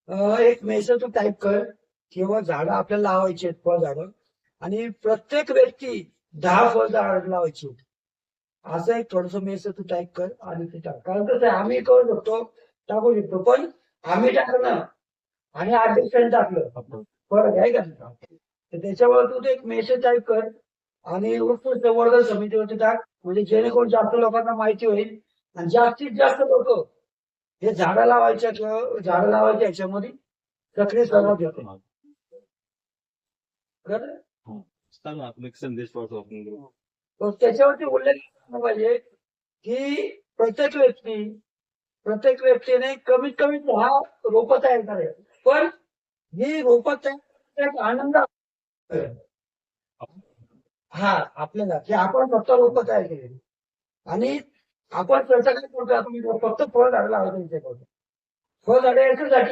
एक मेसेज तू टाईप कर किंवा झाडं आपल्याला लावायची आहेत, फळझाडं. आणि प्रत्येक व्यक्ती 10 फळझाड लावायची आहेत. असं एक थोडस मेसेज तू टाईप कर आणि ते टाक. कारण कसं आहे, आम्ही करू शकतो, टाकू शकतो, पण आम्ही टाकलं आणि अध्यक्षांनी टाकलं फरक आहे का नाही? तर त्याच्यावर तू ते एक मेसेज टाईप कर आणि उत्कृष्ट संवर्धन समितीवरती टाक, म्हणजे जेणेकरून जास्त लोकांना माहिती होईल आणि जास्तीत जास्त लोक हे झाडं लावायच्या किंवा झाडं लावायच्या ह्याच्यामध्ये सक्रिय सहभाग घेतो. बरं? एक संदेश पाठवतो आपण. तर त्याच्यावरती उल्लेख केला पाहिजे की प्रत्येक व्यक्तीने कमीत कमी 10 रोपं तयार करायची. पण ही रोपं तयार करण्याचा एक आनंद आहे. हा, आपल्याला की आपण फक्त रोपं तयार केली आणि आपण त्याचं काय करतो, आपण फक्त फळझाडं लावायचं विचार करतो. फळझाडं याच्यासाठी